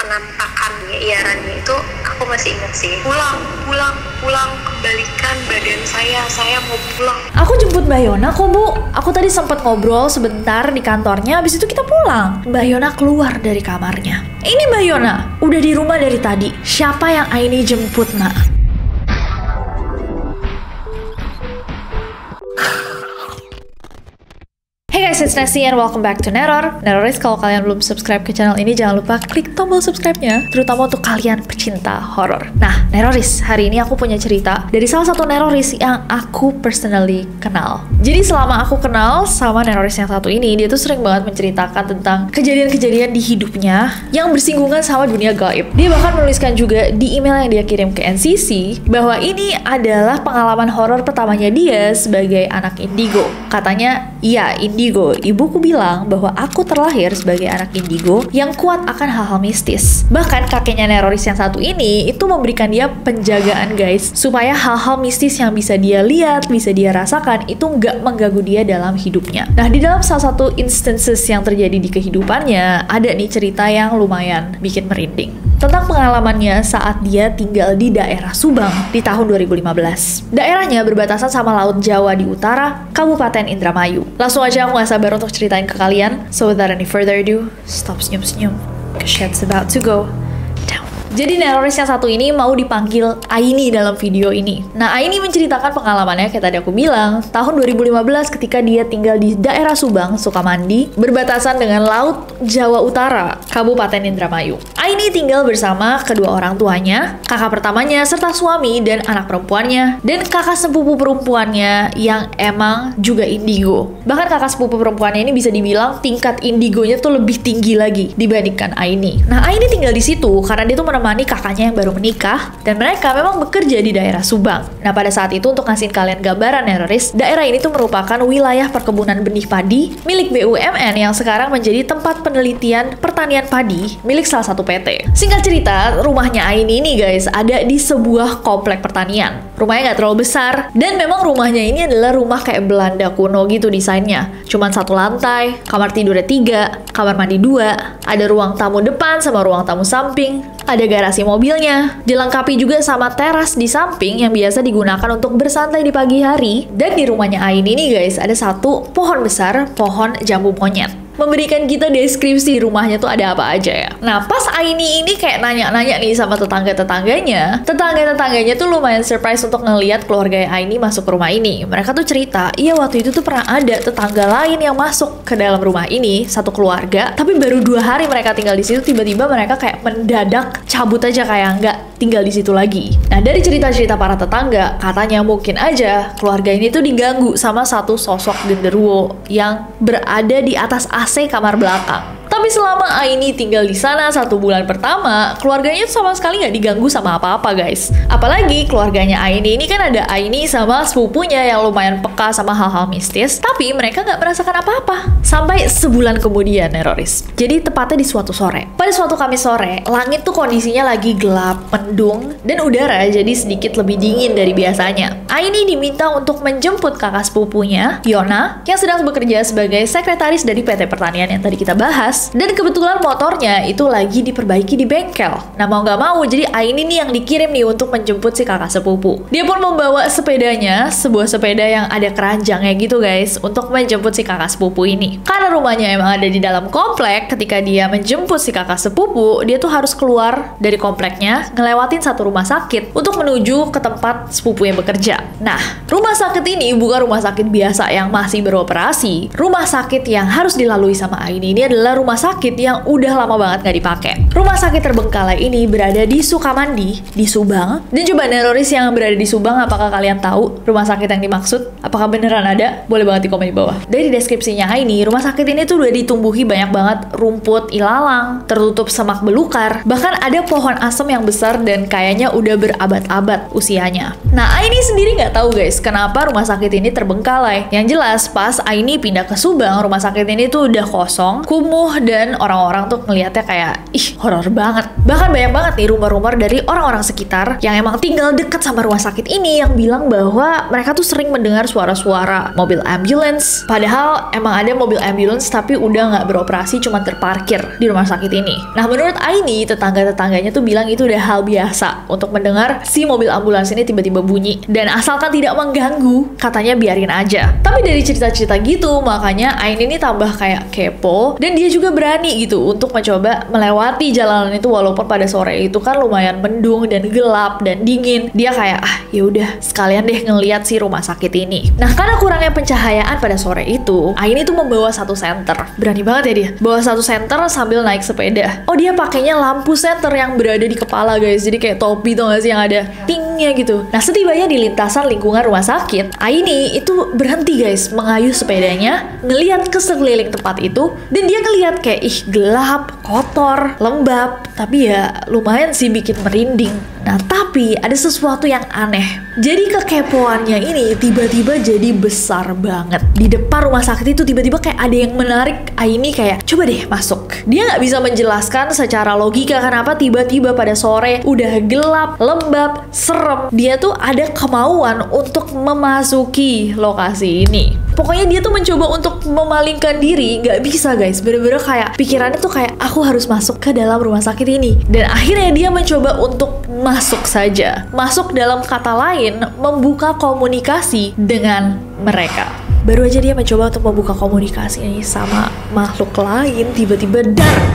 penampakannya Iarannya itu aku masih ingat sih. Pulang, kembalikan badan saya mau pulang. Aku jemput Mbak Yona kok, Bu. Aku tadi sempat ngobrol sebentar di kantornya, habis itu kita pulang. Mbak Yona keluar dari kamarnya. Ini Mbak Yona, udah di rumah dari tadi. Siapa yang Aini jemput, nak? Hey guys, it's Nessie and welcome back to Neror. Neroris, kalau kalian belum subscribe ke channel ini, jangan lupa klik tombol subscribe-nya, terutama untuk kalian pecinta horor. Nah, Neroris, hari ini aku punya cerita dari salah satu Neroris yang aku personally kenal. Jadi selama aku kenal sama Neroris yang satu ini, dia tuh sering banget menceritakan tentang kejadian-kejadian di hidupnya yang bersinggungan sama dunia gaib. Dia bahkan menuliskan juga di email yang dia kirim ke NCC bahwa ini adalah pengalaman horor pertamanya dia sebagai anak indigo. Katanya, iya, indigo. Ibuku bilang bahwa aku terlahir sebagai anak indigo yang kuat akan hal-hal mistis. Bahkan kakeknya Neroris yang satu ini itu memberikan dia penjagaan, guys, supaya hal-hal mistis yang bisa dia lihat, bisa dia rasakan itu nggak mengganggu dia dalam hidupnya. Nah, di dalam salah satu instances yang terjadi di kehidupannya, ada nih cerita yang lumayan bikin merinding tentang pengalamannya saat dia tinggal di daerah Subang di tahun 2015. Daerahnya berbatasan sama Laut Jawa di utara, Kabupaten Indramayu. Langsung aja aku gak sabar untuk ceritain ke kalian. So without any further ado, stop senyum-senyum, cause shit's about to go down. Jadi Neroris yang satu ini mau dipanggil Aini dalam video ini. Nah, Aini menceritakan pengalamannya kayak tadi aku bilang, tahun 2015 ketika dia tinggal di daerah Subang, Sukamandi, berbatasan dengan Laut Jawa Utara, Kabupaten Indramayu. Aini tinggal bersama kedua orang tuanya, kakak pertamanya serta suami dan anak perempuannya, dan kakak sepupu perempuannya yang emang juga indigo. Bahkan kakak sepupu perempuannya ini bisa dibilang tingkat indigonya tuh lebih tinggi lagi dibandingkan Aini. Nah, Aini tinggal di situ karena dia tuh menemani kakaknya yang baru menikah, dan mereka memang bekerja di daerah Subang. Nah, pada saat itu untuk ngasih kalian gambaran Neroris, daerah ini tuh merupakan wilayah perkebunan benih padi milik BUMN yang sekarang menjadi tempat penelitian pertanian padi milik salah satu PT. Singkat cerita, rumahnya Aini ini guys ada di sebuah komplek pertanian. Rumahnya nggak terlalu besar, dan memang rumahnya ini adalah rumah kayak Belanda kuno gitu desainnya. Cuman satu lantai, kamar tidurnya 3, kamar mandi 2, ada ruang tamu depan sama ruang tamu samping, ada garasi mobilnya, dilengkapi juga sama teras di samping yang biasa digunakan untuk bersantai di pagi hari. Dan di rumahnya Aini ini guys ada satu pohon besar, pohon jambu monyet. Memberikan kita deskripsi rumahnya tuh ada apa aja ya. Nah, pas Aini ini kayak nanya-nanya nih sama tetangga-tetangganya tuh lumayan surprise untuk ngelihat keluarga Aini masuk ke rumah ini. Mereka tuh cerita, iya waktu itu tuh pernah ada tetangga lain yang masuk ke dalam rumah ini, satu keluarga, tapi baru 2 hari mereka tinggal di situ, tiba-tiba mereka kayak mendadak cabut aja, kayak nggak tinggal di situ lagi. Nah, dari cerita-cerita para tetangga, katanya mungkin aja keluarga ini tuh diganggu sama satu sosok genderuwo yang berada di atas AC kamar belakang. Tapi selama Aini tinggal di sana 1 bulan pertama, keluarganya sama sekali nggak diganggu sama apa-apa guys. Apalagi keluarganya Aini ini kan ada Aini sama sepupunya yang lumayan peka sama hal-hal mistis, tapi mereka nggak merasakan apa-apa. Sampai sebulan kemudian Neroris. Jadi tepatnya di suatu sore. Pada suatu Kamis sore, langit tuh kondisinya lagi gelap, mendung, dan udara jadi sedikit lebih dingin dari biasanya. Aini diminta untuk menjemput kakak sepupunya, Yona, yang sedang bekerja sebagai sekretaris dari PT Pertanian yang tadi kita bahas. Dan kebetulan motornya itu lagi diperbaiki di bengkel. Nah, mau nggak mau, jadi Aini nih yang dikirim nih untuk menjemput si kakak sepupu. Dia pun membawa sepedanya, sebuah sepeda yang ada keranjangnya gitu guys, untuk menjemput si kakak sepupu ini. Karena rumahnya emang ada di dalam komplek, ketika dia menjemput si kakak sepupu, dia tuh harus keluar dari kompleknya, ngelewatin satu rumah sakit untuk menuju ke tempat sepupu yang bekerja. Nah, rumah sakit ini bukan rumah sakit biasa yang masih beroperasi. Rumah sakit yang harus dilalui sama Aini ini adalah rumah sakit yang udah lama banget gak dipakai. Rumah sakit terbengkalai ini berada di Sukamandi, di Subang. Dan coba Neroris yang berada di Subang, apakah kalian tahu rumah sakit yang dimaksud? Apakah beneran ada? Boleh banget di komen di bawah. Dari deskripsinya ini, rumah sakit ini tuh udah ditumbuhi banyak banget rumput ilalang, tertutup semak belukar, bahkan ada pohon asem yang besar dan kayaknya udah berabad-abad usianya. Nah, Aini sendiri nggak tahu guys, kenapa rumah sakit ini terbengkalai. Yang jelas, pas Aini pindah ke Subang, rumah sakit ini tuh udah kosong, kumuh, dan orang-orang tuh ngeliatnya kayak ih horor banget. Bahkan banyak banget nih rumor-rumor dari orang-orang sekitar yang emang tinggal deket sama rumah sakit ini yang bilang bahwa mereka tuh sering mendengar suara-suara mobil ambulance. Padahal emang ada mobil ambulance tapi udah nggak beroperasi, cuma terparkir di rumah sakit ini. Nah menurut Aini, tetangga-tetangganya tuh bilang itu udah hal biasa untuk mendengar si mobil ambulans ini tiba-tiba bunyi. Dan asalkan tidak mengganggu, katanya biarin aja. Tapi dari cerita-cerita gitu, makanya Aini ini tambah kayak kepo dan dia juga berani gitu untuk mencoba melewati jalanan itu walaupun pada sore itu kan lumayan mendung dan gelap dan dingin. Dia kayak yaudah sekalian deh ngeliat si rumah sakit ini. Nah karena kurangnya pencahayaan pada sore itu, Aini tuh membawa satu senter. Berani banget ya dia bawa satu senter sambil naik sepeda. Oh dia pakainya lampu senter yang berada di kepala guys, jadi kayak topi tuh gak sih yang ada tingnya gitu. Nah setibanya di lintasan lingkungan rumah sakit, Aini itu berhenti guys mengayuh sepedanya, ngeliat ke sekeliling tempat itu, dan dia ngeliat kayak gelap, kotor, lembab, tapi ya lumayan sih bikin merinding. Nah tapi ada sesuatu yang aneh. Jadi kekepoannya ini tiba-tiba jadi besar banget. Di depan rumah sakit itu tiba-tiba kayak ada yang menarik Aini kayak coba deh masuk. Dia nggak bisa menjelaskan secara logika kenapa tiba-tiba pada sore udah gelap, lembab, serem. Dia tuh ada kemauan untuk memasuki lokasi ini. Pokoknya dia tuh mencoba untuk memalingkan diri, nggak bisa guys. Bener-bener kayak pikirannya tuh kayak aku harus masuk ke dalam rumah sakit ini. Dan akhirnya dia mencoba untuk masuk saja. Masuk dalam kata lain, membuka komunikasi dengan mereka. Baru aja dia mencoba untuk membuka komunikasi sama makhluk lain, tiba-tiba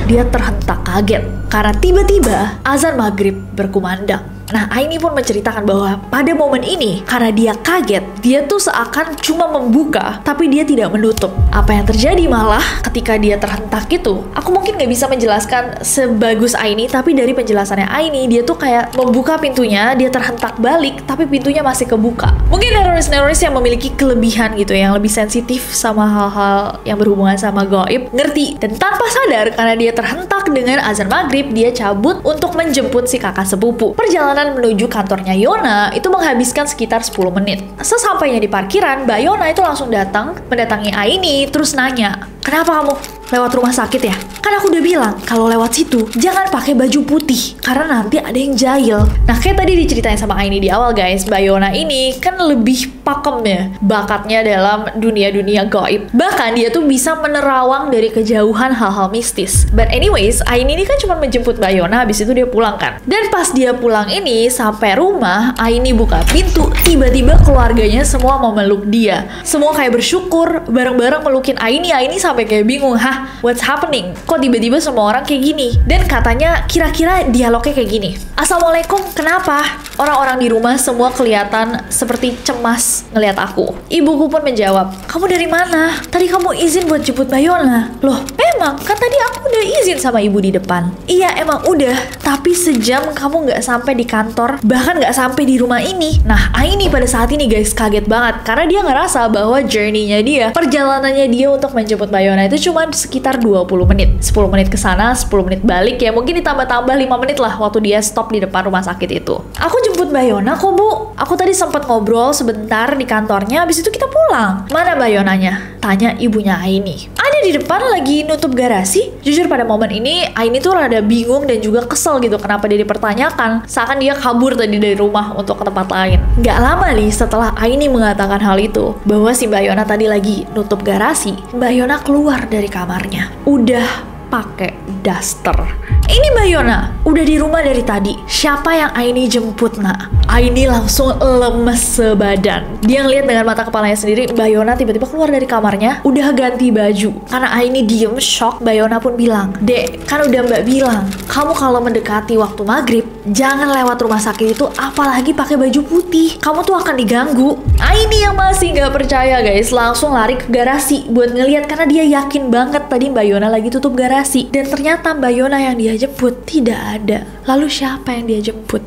dia terhentak kaget. Karena tiba-tiba azan maghrib berkumandang. Nah, Aini pun menceritakan bahwa pada momen ini, karena dia kaget, dia tuh seakan cuma membuka, tapi dia tidak menutup. Apa yang terjadi malah ketika dia terhentak itu, aku mungkin gak bisa menjelaskan sebagus Aini, tapi dari penjelasannya Aini, dia tuh kayak membuka pintunya, dia terhentak balik, tapi pintunya masih kebuka. Mungkin neroris-neroris yang memiliki kelebihan gitu, yang lebih sensitif sama hal-hal yang berhubungan sama gaib, ngerti. Dan tanpa sadar, karena dia terhentak dengan azan maghrib, dia cabut untuk menjemput si kakak sepupu. Perjalanan menuju kantornya Yona itu menghabiskan sekitar 10 menit. Sesampainya di parkiran, Mbak Yona itu langsung mendatangi Aini, terus nanya, "Kenapa kamu lewat rumah sakit ya? Kan aku udah bilang kalau lewat situ jangan pakai baju putih karena nanti ada yang jahil." Nah kayak tadi diceritain sama Aini di awal guys, Mbak Yona ini kan lebih pakem ya bakatnya dalam dunia-dunia gaib. Bahkan dia tuh bisa menerawang dari kejauhan hal-hal mistis. But anyways, Aini ini kan cuma menjemput Mbak Yona, habis itu dia pulang kan. Dan pas dia pulang ini sampai rumah, Aini buka pintu, tiba-tiba keluarganya semua mau meluk dia. Semua kayak bersyukur, bareng-bareng melukin Aini. Aini sampai kayak bingung, what's happening? Kok tiba-tiba semua orang kayak gini? Dan katanya kira-kira dialognya kayak gini, "Assalamualaikum, kenapa?" Orang-orang di rumah semua kelihatan seperti cemas ngelihat aku. Ibuku pun menjawab, "Kamu dari mana? Tadi kamu izin buat jemput Mbak Yona." "Loh, emang? Kan tadi aku udah izin sama ibu di depan." "Iya, emang udah. Tapi sejam kamu nggak sampai di kantor, bahkan nggak sampai di rumah ini." Nah, Aini pada saat ini guys kaget banget karena dia ngerasa bahwa journey-nya dia, perjalanannya dia untuk menjemput Mbak Yona itu cuma sekitar 20 menit. 10 menit ke sana, 10 menit balik, ya mungkin ditambah-tambah 5 menit lah waktu dia stop di depan rumah sakit itu. "Aku jemput Mbak Yona kok, Bu. Aku tadi sempat ngobrol sebentar di kantornya, habis itu kita pulang." "Mana Mbak Yonanya?" tanya ibunya Aini. "Ada di depan lagi nutup garasi." Jujur pada momen ini Aini tuh rada bingung dan juga kesel gitu kenapa dia dipertanyakan, seakan dia kabur tadi dari rumah untuk ke tempat lain. Gak lama nih setelah Aini mengatakan hal itu, bahwa si Mbak Yona tadi lagi nutup garasi, Mbak Yona keluar dari kamarnya udah pakai daster. "Ini Mbak Yona, udah di rumah dari tadi. Siapa yang Aini jemput, Nak?" Aini langsung lemes sebadan. Dia ngeliat dengan mata kepalanya sendiri, Mbak Yona tiba-tiba keluar dari kamarnya, udah ganti baju. Karena Aini diem, shock, Mbak Yona pun bilang, "Dek, kan udah Mbak bilang, kamu kalau mendekati waktu maghrib, jangan lewat rumah sakit itu, apalagi pakai baju putih. Kamu tuh akan diganggu." Aini yang masih gak percaya guys, langsung lari ke garasi buat ngeliat karena dia yakin banget tadi Mbak Yona lagi tutup garasi. Dan ternyata Mbak Yona yang dia jemput tidak ada. Lalu siapa yang dia jemput?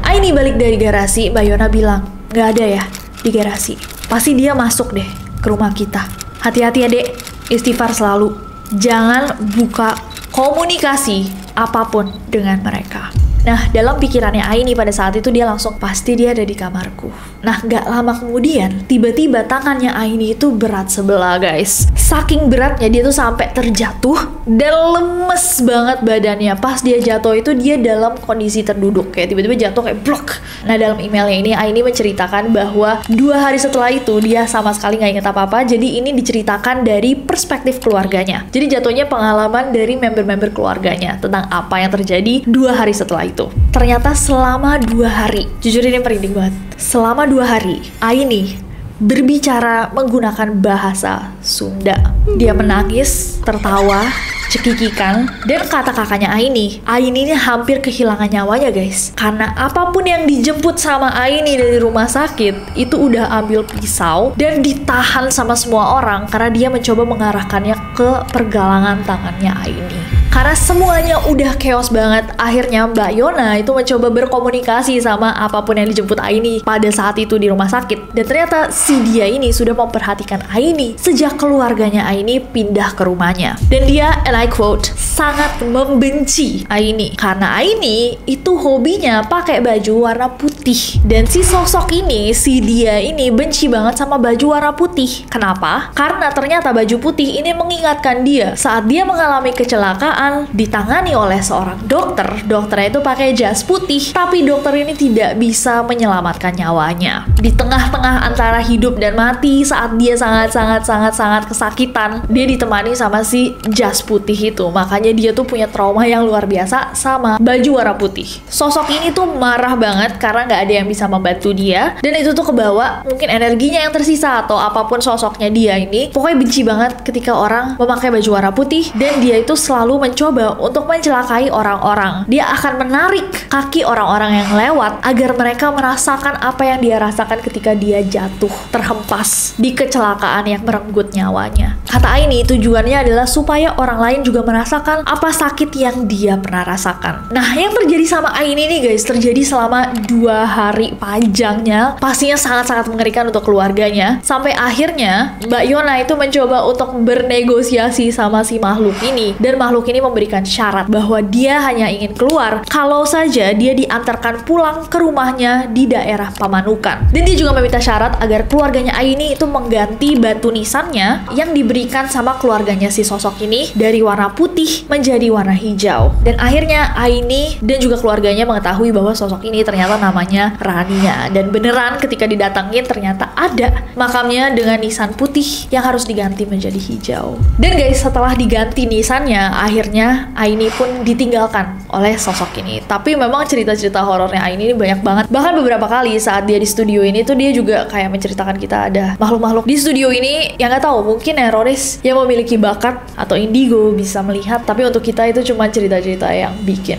Aini balik dari garasi, Mbak Yona bilang, "Gak ada ya di garasi. Pasti dia masuk deh ke rumah kita. Hati-hati ya dek, istighfar selalu. Jangan buka komunikasi apapun dengan mereka." Nah, dalam pikirannya Aini pada saat itu dia langsung, pasti dia ada di kamarku. Nah, gak lama kemudian, tiba-tiba tangannya Aini itu berat sebelah, guys. Saking beratnya dia tuh sampai terjatuh dan lemes banget badannya. Pas dia jatuh itu dia dalam kondisi terduduk, kayak tiba-tiba jatuh kayak blok. Nah, dalam emailnya ini Aini menceritakan bahwa 2 hari setelah itu dia sama sekali gak ingat apa-apa. Jadi ini diceritakan dari perspektif keluarganya. Jadi jatuhnya pengalaman dari member-member keluarganya tentang apa yang terjadi 2 hari setelah itu. Ternyata selama 2 hari, jujur ini merinding banget. Selama 2 hari, Aini berbicara menggunakan bahasa Sunda. Dia menangis, tertawa, cekikikan, dan kata kakaknya Aini ini hampir kehilangan nyawanya, guys. Karena apapun yang dijemput sama Aini dari rumah sakit, itu udah ambil pisau dan ditahan sama semua orang karena dia mencoba mengarahkannya ke pergelangan tangannya Aini. Karena semuanya udah chaos banget, akhirnya Mbak Yona itu mencoba berkomunikasi sama apapun yang dijemput Aini pada saat itu di rumah sakit. Dan ternyata si dia ini sudah memperhatikan Aini sejak keluarganya Aini pindah ke rumahnya. Dan dia, and I quote, sangat membenci Aini. Karena Aini itu hobinya pakai baju warna putih. Dan si sosok ini, si dia ini benci banget sama baju warna putih. Kenapa? Karena ternyata baju putih ini mengingatkan dia saat dia mengalami kecelakaan, ditangani oleh seorang dokter. Dokternya itu pakai jas putih, tapi dokter ini tidak bisa menyelamatkan nyawanya. Di tengah-tengah antara hidup dan mati, saat dia sangat kesakitan, dia ditemani sama si jas putih itu. Makanya dia tuh punya trauma yang luar biasa sama baju warna putih. Sosok ini tuh marah banget karena nggak ada yang bisa membantu dia, dan itu tuh kebawa mungkin energinya yang tersisa atau apapun sosoknya dia ini. Pokoknya benci banget ketika orang memakai baju warna putih, dan dia itu selalu mencoba untuk mencelakai orang-orang. Dia akan menarik kaki orang-orang yang lewat agar mereka merasakan apa yang dia rasakan ketika dia jatuh terhempas di kecelakaan yang merenggut nyawanya. Kata Aini, tujuannya adalah supaya orang lain juga merasakan apa sakit yang dia pernah rasakan. Nah, yang terjadi sama Aini nih guys, terjadi selama 2 hari panjangnya. Pastinya sangat-sangat mengerikan untuk keluarganya. Sampai akhirnya Mbak Yona itu mencoba untuk bernegosiasi sama si makhluk ini, dan makhluk ini memberikan syarat bahwa dia hanya ingin keluar kalau saja dia diantarkan pulang ke rumahnya di daerah Pamanukan. Dan dia juga meminta syarat agar keluarganya Aini itu mengganti batu nisannya yang diberikan sama keluarganya si sosok ini dari warna putih menjadi warna hijau. Dan akhirnya Aini dan juga keluarganya mengetahui bahwa sosok ini ternyata namanya Rania. Dan beneran ketika didatangin ternyata ada makamnya dengan nisan putih yang harus diganti menjadi hijau. Dan guys, setelah diganti nisannya, akhirnya Aini pun ditinggalkan oleh sosok ini. Tapi memang cerita-cerita horornya Aini ini banyak banget. Bahkan beberapa kali saat dia di studio ini tuh dia juga kayak menceritakan kita ada makhluk-makhluk di studio ini yang nggak tahu, mungkin Neroris yang memiliki bakat atau indigo bisa melihat. Tapi untuk kita itu cuma cerita-cerita yang bikin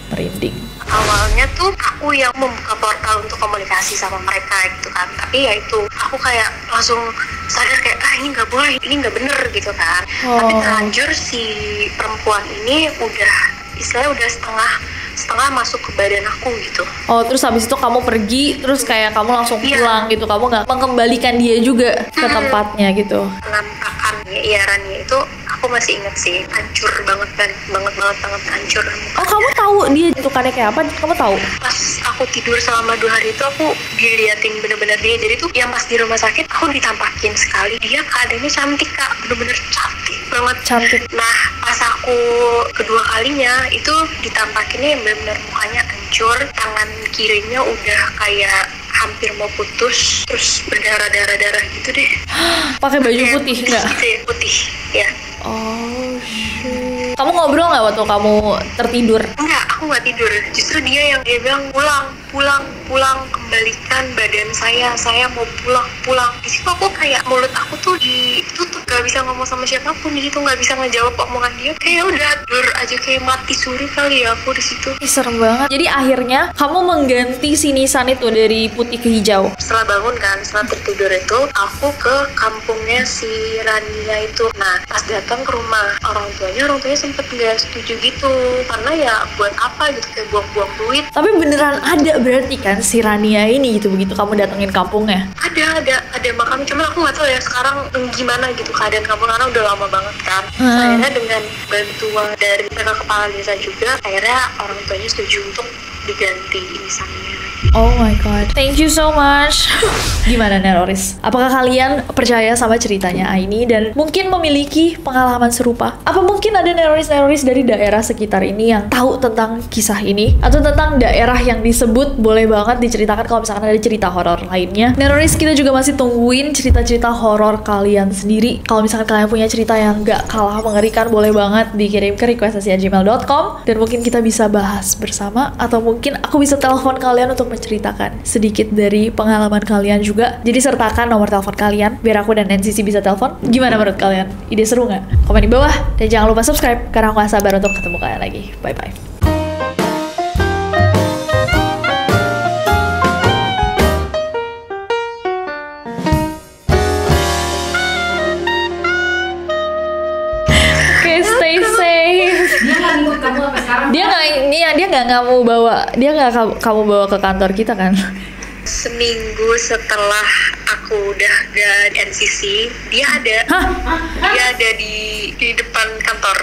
merinding. Awalnya tuh aku yang membuka portal untuk komunikasi sama mereka gitu kan, tapi ya itu aku kayak langsung sadar kayak ini nggak boleh, ini nggak bener gitu kan. Tapi terlanjur si perempuan ini udah istilahnya udah setengah masuk ke badan aku gitu. Oh, terus habis itu kamu pergi, terus kayak kamu langsung pulang gitu, kamu nggak mengembalikan dia juga ke tempatnya gitu. Penampakannya Rania itu aku masih inget sih, hancur banget hancur. Oh, kamu tahu dia bentukannya kayak apa? Kamu tahu? Pas aku tidur selama 2 hari itu aku diliatin bener-bener dia. Jadi tuh yang pas di rumah sakit aku ditampakin sekali, dia keadaannya cantik kak, bener-bener cantik banget. Cantik. Nah, pas aku kedua kalinya itu ditampakinnya yang bener-bener mukanya hancur, tangan kirinya udah kayak hampir mau putus, terus berdarah-darah gitu deh. Pakai baju putih nggak? Gitu ya, putih ya. Oh shit. Kamu ngobrol nggak waktu kamu tertidur? Enggak, aku nggak tidur. Justru dia yang dia bilang pulang, kembalikan badan saya mau pulang. Di situ aku kayak mulut aku tuh ditutup, nggak bisa ngomong sama siapapun di situ, nggak bisa ngejawab omongan dia. Kayak udah tidur aja kayak mati suri kali ya aku di situ. Serem banget. Jadi akhirnya kamu mengganti si nisan itu dari putih ke hijau. Setelah bangun kan, setelah tertidur itu aku ke kampungnya si Rania itu. Nah, pas datang ke rumah orang tuanya sempet nggak setuju gitu, karena ya buat apa gitu, kayak buang-buang duit. Tapi beneran ada berarti kan si Rania ini gitu, begitu kamu datengin kampungnya? Ada makam, cuma aku nggak tahu ya sekarang gimana gitu keadaan kampung, karena udah lama banget kan. Akhirnya dengan bantuan dari mereka kepala desa juga, akhirnya orang tuanya setuju untuk diganti nisannya. Oh my god, thank you so much. Gimana Neroris? Apakah kalian percaya sama ceritanya Aini dan mungkin memiliki pengalaman serupa? Apa mungkin ada Neroris dari daerah sekitar ini yang tahu tentang kisah ini? Atau tentang daerah yang disebut? Boleh banget diceritakan kalau misalkan ada cerita horor lainnya. Neroris, kita juga masih tungguin cerita-cerita horor kalian sendiri. Kalau misalkan kalian punya cerita yang gak kalah mengerikan, boleh banget dikirim ke request@gmail.com dan mungkin kita bisa bahas bersama, atau mungkin aku bisa telepon kalian untuk menceritakan sedikit dari pengalaman kalian juga. Jadi sertakan nomor telepon kalian biar aku dan NCC bisa telepon. Gimana menurut kalian? Ide seru nggak? Komen di bawah dan jangan lupa subscribe karena aku gak sabar untuk ketemu kalian lagi. Bye bye. Oke, stay safe. Dia nggak ngikut kamu sampai sekarang. Dia nggak kamu bawa ke kantor kita kan? Seminggu setelah aku udah NCC, dia ada. Hah? Dia ada di depan kantor.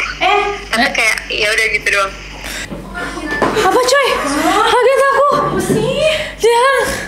Tapi kayak ya udah gitu doang. Apa coy? Kaget aku. Jangan.